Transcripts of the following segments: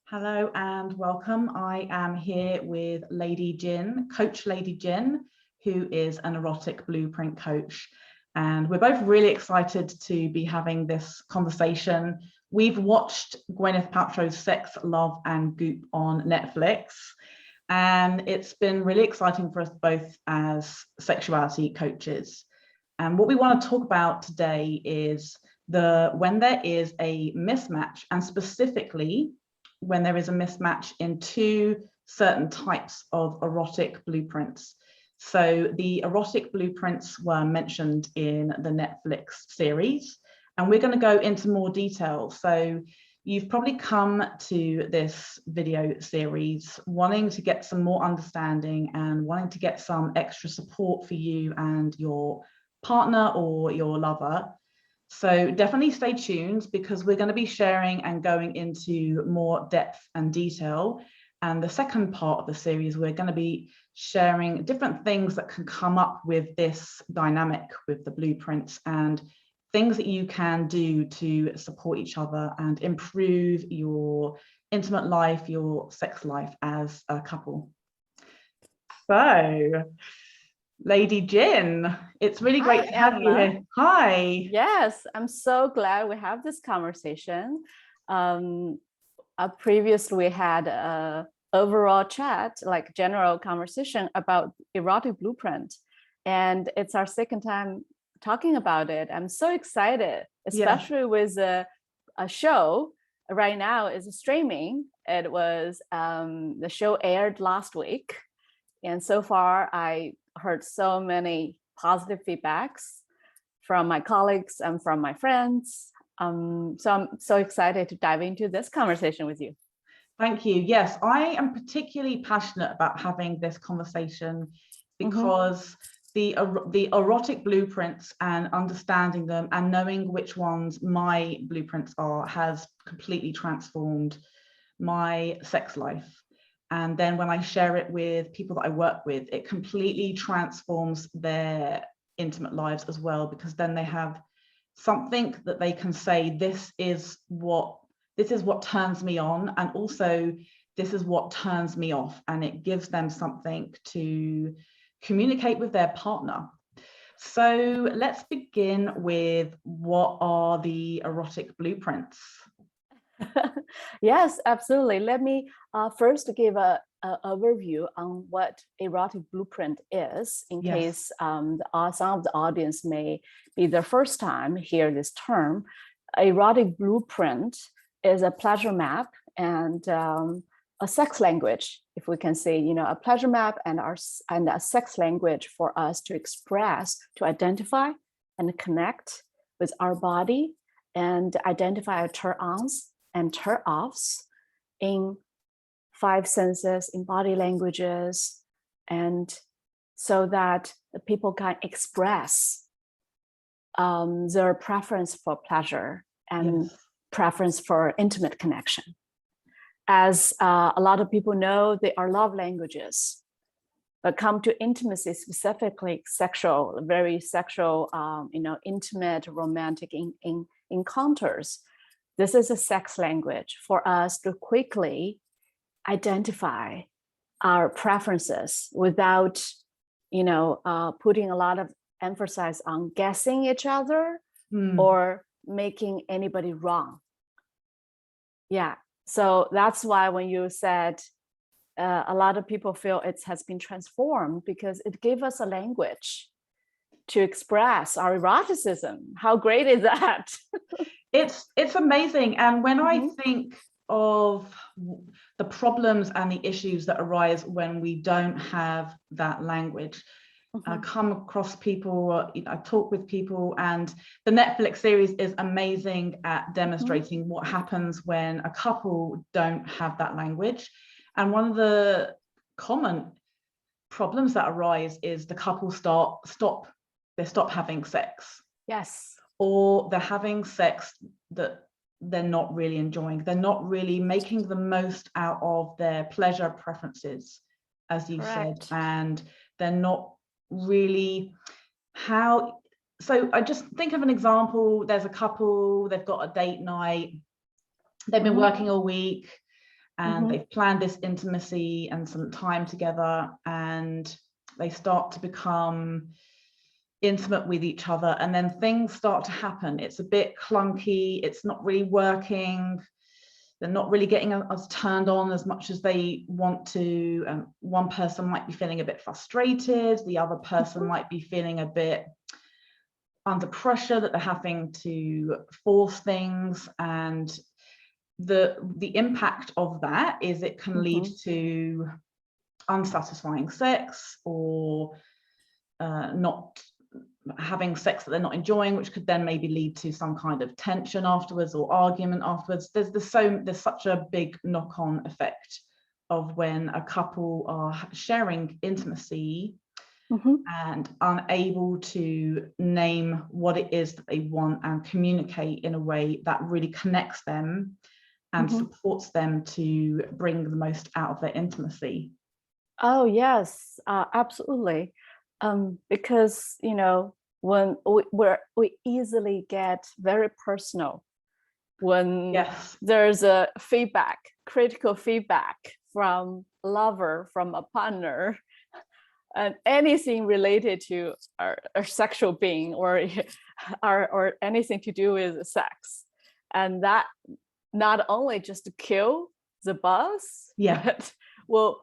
Hello and welcome. I am here with Lady Jin, Coach Lady Jin, who is an erotic blueprint coach. And we're both really excited to be having this conversation. We've watched Gwyneth Paltrow's Sex, Love and Goop on Netflix. And it's been really exciting for us both as sexuality coaches. And what we want to talk about today is when there is a mismatch, and specifically when there is a mismatch in two certain types of erotic blueprints. So the erotic blueprints were mentioned in the Netflix series, and we're going to go into more detail. So you've probably come to this video series wanting to get some more understanding and wanting to get some extra support for you and your partner or your lover. So definitely stay tuned because we're going to be sharing and going into more depth and detail. And the second part of the series, we're going to be sharing different things that can come up with this dynamic with the blueprints and things that you can do to support each other and improve your intimate life, your sex life as a couple. So, Lady Jin, it's really great to have you here. Hi. Yes, I'm so glad we have this conversation. Previously, we had an overall chat, like general conversation about erotic blueprint. And it's our second time talking about it. I'm so excited, especially with a show right now is streaming. It was the show aired last week. And so far, I heard so many positive feedbacks from my colleagues and from my friends. So I'm so excited to dive into this conversation with you. Thank you. Yes, I am particularly passionate about having this conversation because the erotic blueprints and understanding them and knowing which ones my blueprints are has completely transformed my sex life. And then when I share it with people that I work with, it completely transforms their intimate lives as well, because then they have something that they can say, this is what turns me on, and also this is what turns me off, and it gives them something to communicate with their partner. So let's begin with, what are the erotic blueprints? Yes, absolutely. Let me first give a overview on what erotic blueprint is, in case some of the audience may be the first time hear this term. Erotic blueprint is a pleasure map and a sex language, if we can say, a pleasure map and a sex language for us to express, to identify and connect with our body and identify our turn-ons and turn-offs in 5 senses, in body languages, and so that people can express their preference for pleasure and preference for intimate connection. As a lot of people know, they are love languages, but come to intimacy, specifically sexual, very sexual, intimate, romantic encounters. This is a sex language for us to quickly identify our preferences without, putting a lot of emphasis on guessing each other or making anybody wrong. Yeah, so that's why when you said a lot of people feel it has been transformed, because it gave us a language to express our eroticism. How great is that? It's amazing. And when I think of the problems and the issues that arise when we don't have that language, I come across people, I talk with people, and the Netflix series is amazing at demonstrating what happens when a couple don't have that language. And one of the common problems that arise is the couple stop having sex. Yes. Or they're having sex that they're not really enjoying. They're not really making the most out of their pleasure preferences, as you said, and they're not really so I just think of an example. There's a couple, they've got a date night, they've been working all week, and they've planned this intimacy and some time together, and they start to become intimate with each other, and then things start to happen. It's a bit clunky, it's not really working, they're not really getting us turned on as much as they want to. One person might be feeling a bit frustrated, the other person might be feeling a bit under pressure that they're having to force things, and the impact of that is it can lead to unsatisfying sex, or not having sex that they're not enjoying, which could then maybe lead to some kind of tension afterwards or argument afterwards. There's such a big knock-on effect of when a couple are sharing intimacy and unable to name what it is that they want and communicate in a way that really connects them and supports them to bring the most out of their intimacy. Oh yes, absolutely. Because when we easily get very personal when there's a critical feedback from a lover, from a partner, and anything related to our sexual being or anything to do with sex, and that not only just to kill the buzz, but will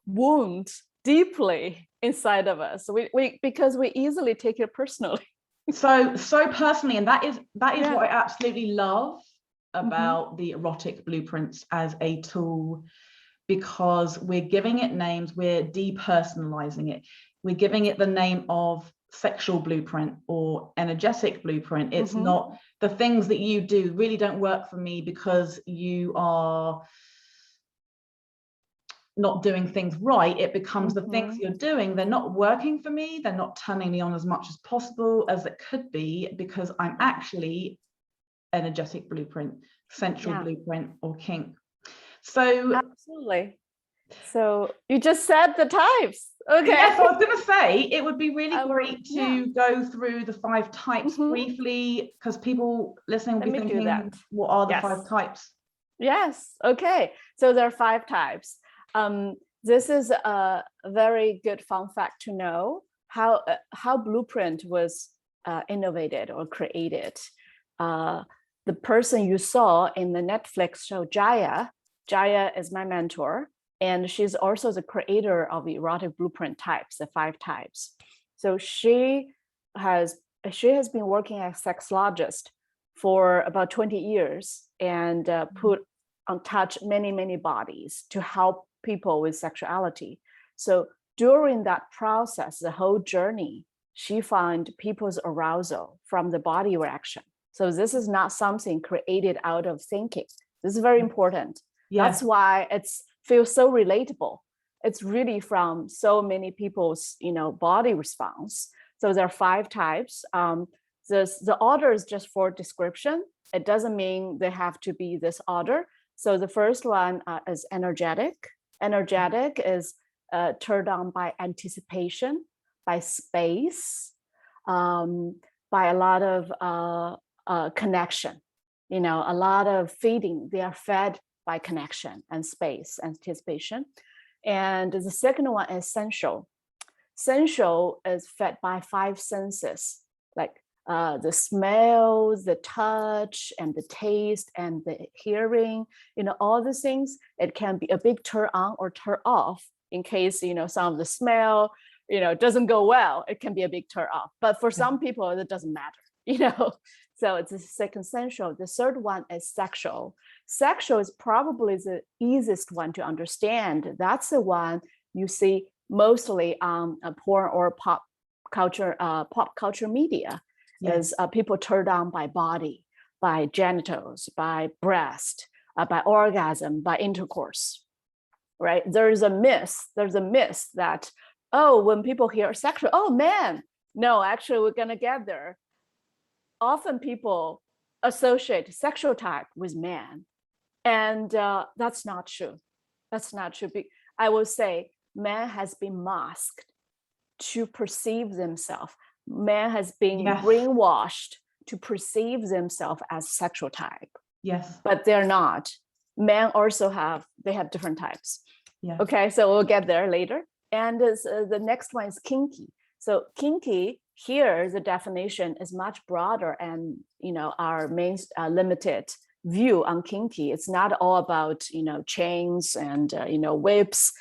wound deeply inside of us. Because we easily take it personally. So personally, and that is what I absolutely love about the erotic blueprints as a tool, because we're giving it names, we're depersonalizing it, we're giving it the name of sexual blueprint or energetic blueprint. It's not the things that you do really don't work for me because you are not doing things right. It becomes the things you're doing, they're not working for me, they're not turning me on as much as possible as it could be, because I'm actually energetic blueprint, sensual blueprint, or kink. So absolutely. So you just said the types. Okay. Yes, I was going to say it would be really great to go through the 5 types briefly, because people listening will be thinking, what are the 5 types? Yes. Okay. So there are 5 types. This is a very good fun fact to know how Blueprint was innovated or created. The person you saw in the Netflix show Jaiya is my mentor, and she's also the creator of the erotic blueprint types, the 5 types. So she has been working as a sexologist for about 20 years and touch many bodies to help people with sexuality. So during that process, the whole journey, she found people's arousal from the body reaction. So this is not something created out of thinking. This is very important. That's why it feels so relatable. It's really from so many people's body response. So there are 5 types. The order is just for description. It doesn't mean they have to be this order. So the first one is energetic. Energetic is turned on by anticipation, by space, by a lot of connection, a lot of feeding. They are fed by connection and space, anticipation. And the second one is sensual. Sensual is fed by 5 senses, like the smell, the touch, and the taste, and the hearing, all these things. It can be a big turn on or turn off in case, some of the smell, doesn't go well. It can be a big turn off. But for some people, it doesn't matter, So it's the second sensual. The third one is sexual. Sexual is probably the easiest one to understand. That's the one you see mostly on porn or pop culture media. Is people turned on by body, by genitals, by breast, by orgasm, by intercourse, right? There's a myth that, when people hear sexual, oh man, no, actually we're gonna get there. Often people associate sexual type with man, and that's not true. That's not true. I will say man has been masked to perceive themselves. Man has been brainwashed to perceive themselves as sexual type. Yes. But they're not. men also have different types. Yeah. Okay, so we'll get there later. And the next one is kinky. So kinky, here the definition is much broader, and our main limited view on kinky, it's not all about chains and whips.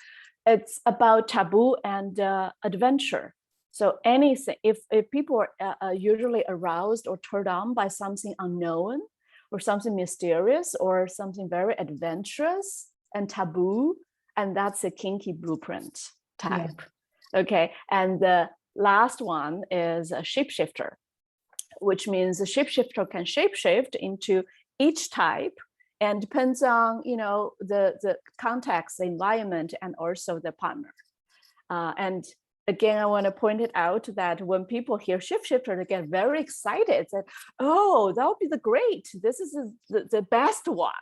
It's about taboo and adventure. So anything, if people are usually aroused or turned on by something unknown or something mysterious or something very adventurous and taboo, and that's a kinky blueprint type. Yeah. Okay, and the last one is a shapeshifter, which means a shapeshifter can shapeshift into each type, and depends on the context, the environment, and also the partner. And again, I want to point it out that when people hear shapeshifter, they get very excited. That, oh, that would be the great. This is the best one,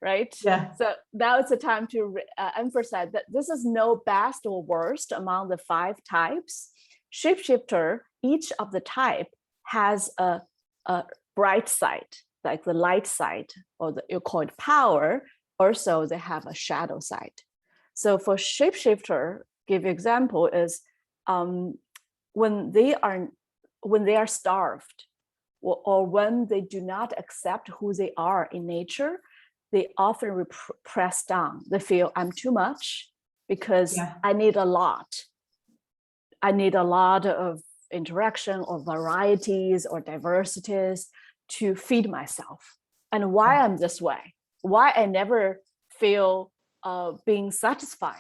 right? Yeah. So now it's the time to emphasize that this is no best or worst among the 5 types. Shapeshifter, each of the type has a bright side, like the light side, or you call it power. Also, they have a shadow side. So for shapeshifter, give example is when they are starved, or when they do not accept who they are in nature, they often repress down. They feel I'm too much because I need a lot. I need a lot of interaction or varieties or diversities to feed myself. And why I'm this way, why I never feel being satisfied.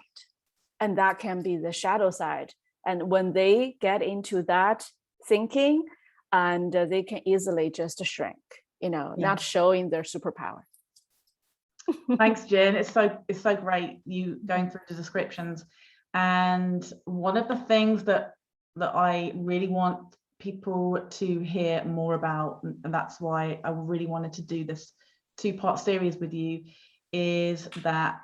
And that can be the shadow side. And when they get into that thinking, and they can easily just shrink, not showing their superpower. Thanks, Jen. It's so great you going through the descriptions. And one of the things that I really want people to hear more about, and that's why I really wanted to do this 2-part series with you, is that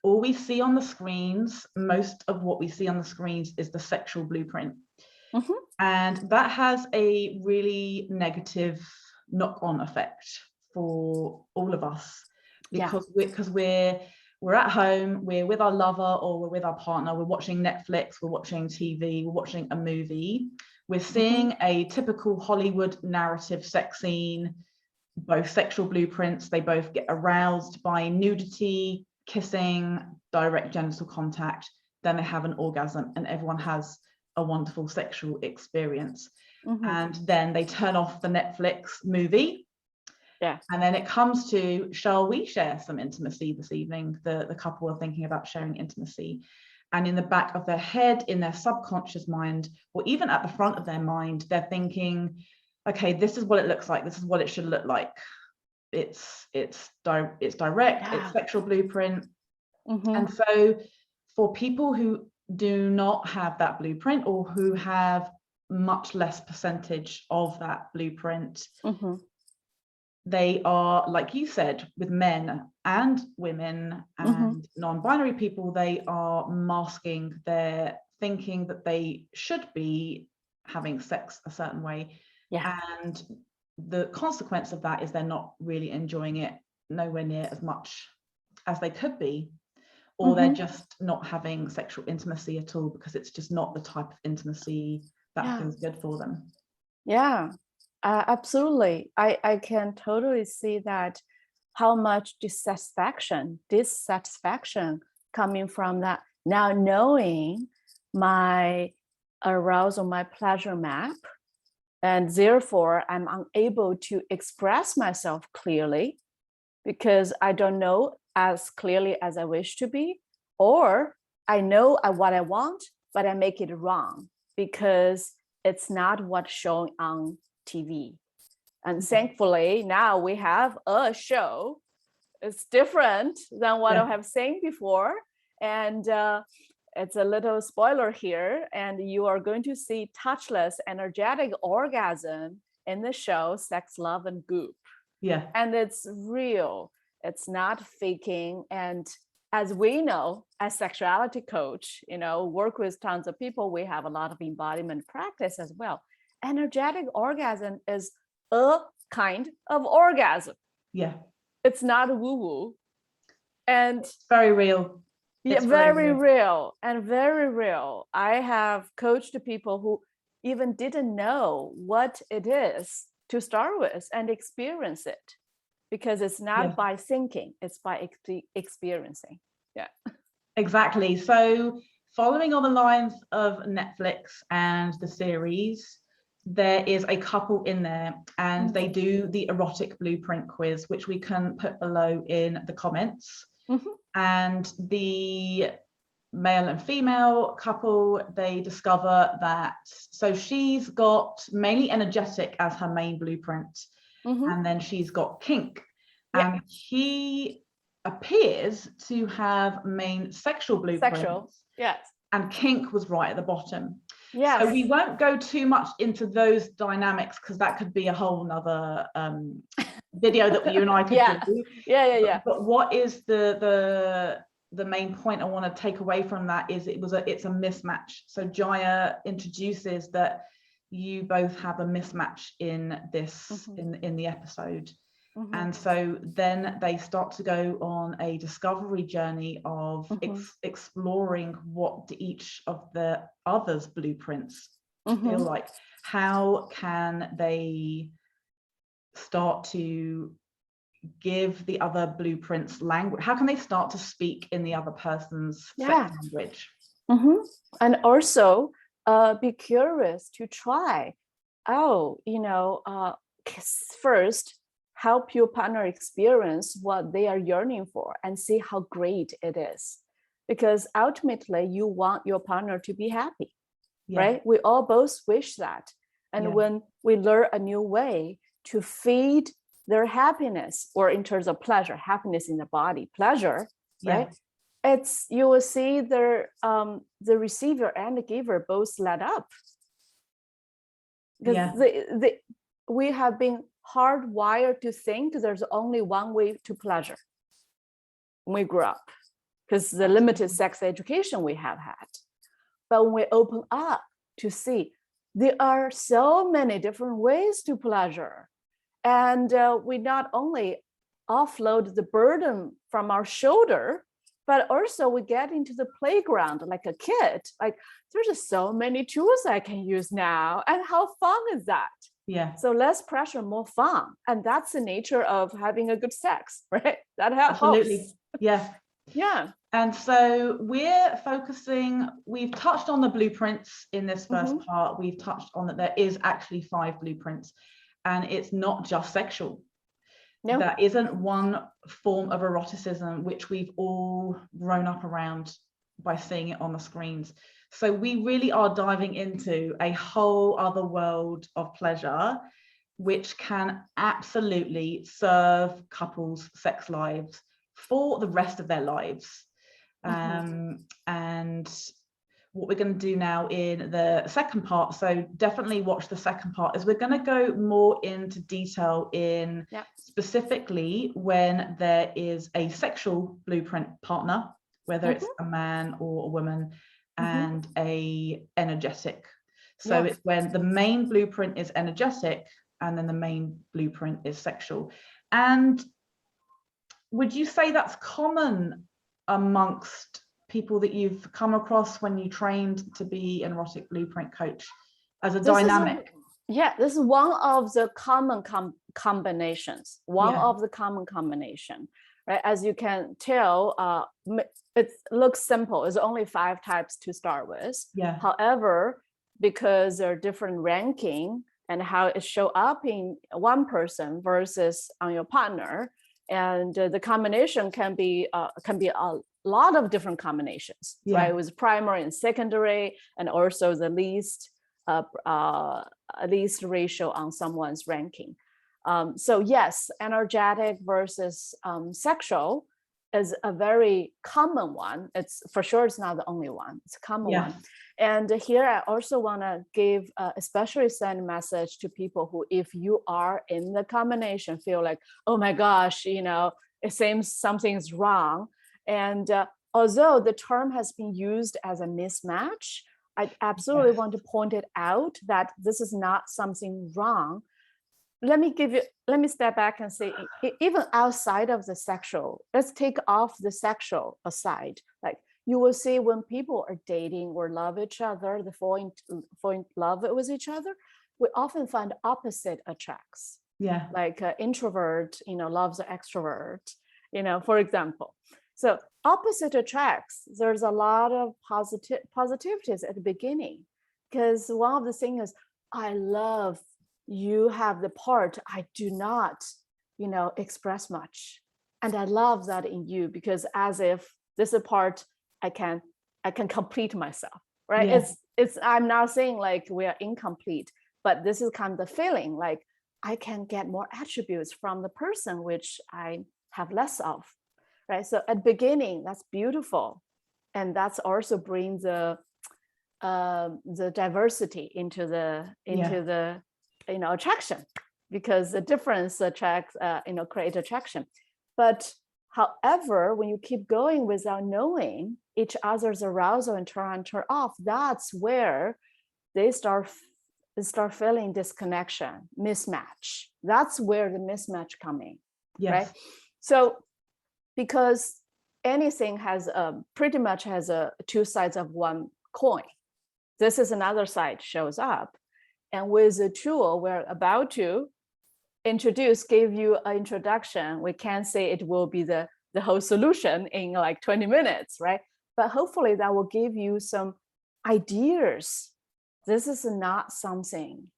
all we see on the screens, most of what we see on the screens is the sexual blueprint. Mm-hmm. And that has a really negative knock-on effect for all of us, because we're at home, we're with our lover or we're with our partner, we're watching Netflix, we're watching TV, we're watching a movie, we're seeing a typical Hollywood narrative sex scene, both sexual blueprints, they both get aroused by nudity, kissing, direct genital contact, then they have an orgasm and everyone has a wonderful sexual experience. Mm-hmm. And then they turn off the Netflix movie. Yeah. And then it comes to, shall we share some intimacy this evening? The couple are thinking about sharing intimacy. And in the back of their head, in their subconscious mind, or even at the front of their mind, they're thinking, okay, this is what it looks like. This is what it should look like. It's direct, it's sexual blueprint. Mm-hmm. And so for people who do not have that blueprint, or who have much less percentage of that blueprint, mm-hmm. they are, like you said, with men and women and mm-hmm. non-binary people, they are masking their thinking that they should be having sex a certain way. Yeah. And the consequence of that is they're not really enjoying it nowhere near as much as they could be, or mm-hmm. they're just not having sexual intimacy at all because it's just not the type of intimacy that feels good for them. Yeah. Absolutely. I can totally see that, how much dissatisfaction coming from that, now knowing my arousal, my pleasure map, and therefore I'm unable to express myself clearly because I don't know as clearly as I wish to be, or I know what I want, but I make it wrong because it's not what's shown on TV. And thankfully now we have a show. It's different than what I have seen before, and it's a little spoiler here, and you are going to see touchless energetic orgasm in the show Sex, Love, and Goop. Yeah. And it's real, it's not faking. And as we know, as sexuality coach, work with tons of people, we have a lot of embodiment practice as well. Energetic orgasm is a kind of orgasm. Yeah. It's not woo-woo. And it's very real. yeah, very real and very real. I have coached people who even didn't know what it is to start with and experience it, because it's not by thinking, it's by experiencing. Yeah, exactly. So following on the lines of Netflix and the series, there is a couple in there, and they do the erotic blueprint quiz, which we can put below in the comments. And the male and female couple, they discover that, so she's got mainly energetic as her main blueprint, and then she's got kink, and he appears to have main sexual blueprints. Yes. And kink was right at the bottom. Yes. So we won't go too much into those dynamics, because that could be a whole nother video that you and I could do. Yeah. But what is the main point I want to take away from that is it's a mismatch. So Jaiya introduces that you both have a mismatch in this in the episode. And so then they start to go on a discovery journey of exploring what each of the others' blueprints feel like. How can they start to give the other blueprints language? How can they start to speak in the other person's sex language? And also be curious to try. First, help your partner experience what they are yearning for and see how great it is. Because ultimately, you want your partner to be happy, right? We all both wish that. And when we learn a new way to feed their happiness, or in terms of pleasure, happiness in the body, pleasure, right? You will see the receiver and the giver both light up. Because we have been hardwired to think there's only one way to pleasure when we grew up, because the limited sex education we have had. But when we open up to see there are so many different ways to pleasure, and we not only offload the burden from our shoulder, but also we get into the playground like a kid. Like, there's just so many tools I can use now, and how fun is that? So less pressure, more fun. And that's the nature of having a good sex, right? That helps. Absolutely. And so we've touched on the blueprints in this first part. We've touched on that there is actually 5 blueprints, and it's not just sexual. That isn't one form of eroticism which we've all grown up around by seeing it on the screens. So we really are diving into a whole other world of pleasure, which can absolutely serve couples' sex lives for the rest of their lives. And what we're going to do now in the second part, so definitely watch the second part, is we're going to go more into detail in specifically when there is a sexual blueprint partner, whether it's a man or a woman, and a energetic. So it's when the main blueprint is energetic and then the main blueprint is sexual. And would you say that's common amongst people that you've come across when you trained to be an erotic blueprint coach as a dynamic? This is one of the common combinations. Of the common combination, right? As you can tell, it looks simple. It's only 5 types to start with. However, because there are different ranking and how it show up in one person versus on your partner, and the combination can be a lot of different combinations, right? With primary and secondary, and also the least ratio on someone's ranking. So yes, energetic versus sexual is a very common one. It's for sure, it's not the only one. It's a common one. And here I also want to give especially send message to people who, if you are in the combination, feel like, oh my gosh, it seems something's wrong. And although the term has been used as a mismatch, I absolutely want to point it out that this is not something wrong. let me step back and say, even outside of the sexual, let's take off the sexual aside. Like you will see when people are dating or love each other, they fall in love with each other, we often find opposite attracts. Yeah. Like introvert, loves an extrovert, for example. So opposite attracts, there's a lot of positivities at the beginning, because one of the things is, I love you have the part I do not, express much. And I love that in you, because as if this is a part I can complete myself, right? Yeah. I'm not saying like we are incomplete, but this is kind of the feeling like I can get more attributes from the person which I have less of, right? So at beginning, that's beautiful. And that's also brings the diversity into the attraction, because the difference attracts, create attraction. But however, when you keep going without knowing each other's arousal and turn on, turn off, that's where they start feeling disconnection, mismatch. That's where the mismatch coming, right? So because anything has pretty much has two sides of one coin. This is another side shows up. And with the tool we're about to introduce, give you an introduction, we can't say it will be the whole solution in like 20 minutes, right? But hopefully that will give you some ideas. This is not something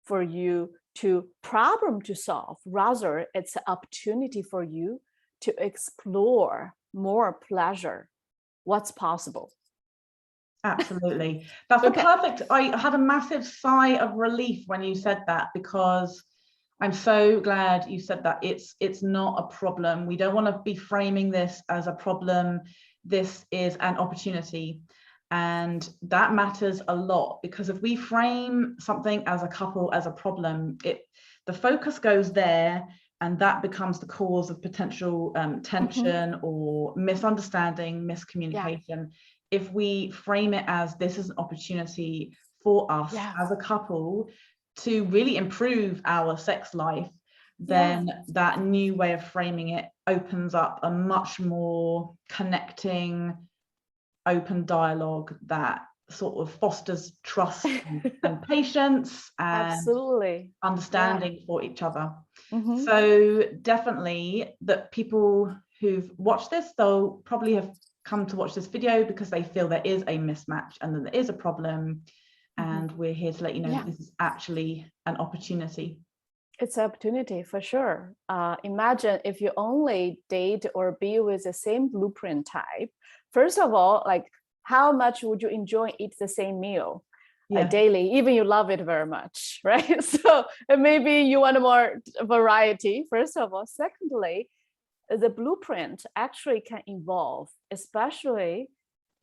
for you to problem to solve. Rather, it's an opportunity for you to explore more pleasure, what's possible. Absolutely. That's a perfect, I had a massive sigh of relief when you said that, because I'm so glad you said that. It's not a problem. We don't want to be framing this as a problem. This is an opportunity. And that matters a lot, because if we frame something as a couple as a problem, the focus goes there, and that becomes the cause of potential tension or misunderstanding, miscommunication. Yeah. If we frame it as this is an opportunity for us as a couple to really improve our sex life, then that new way of framing it opens up a much more connecting, open dialogue that sort of fosters trust and patience and absolutely understanding for each other. So definitely that people who've watched this, they'll probably have come to watch this video because they feel there is a mismatch and that there is a problem, and we're here to let you know that this is actually an opportunity. It's an opportunity for sure. Imagine if you only date or be with the same blueprint type. First of all, like how much would you enjoy eat the same meal daily, even you love it very much, right? So maybe you want more variety, first of all. Secondly, the blueprint actually can evolve, especially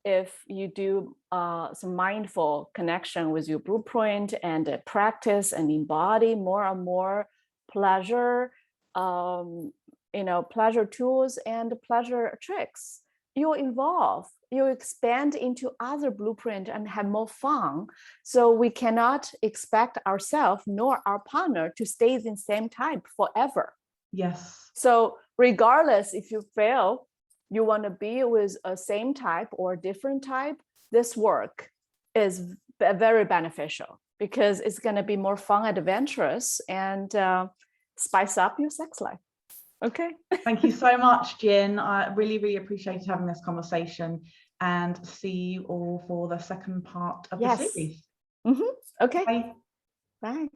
if you do some mindful connection with your blueprint and practice and embody more and more pleasure, pleasure tools and pleasure tricks. You'll evolve, you expand into other blueprint and have more fun. So we cannot expect ourselves nor our partner to stay in the same type forever. Yes. So regardless if you feel you want to be with a same type or different type, this work is very beneficial because it's going to be more fun and adventurous and spice up your sex life. Okay. Thank you so much, Jin. I really, really appreciate having this conversation, and see you all for the second part of the series. Okay. Bye. Bye.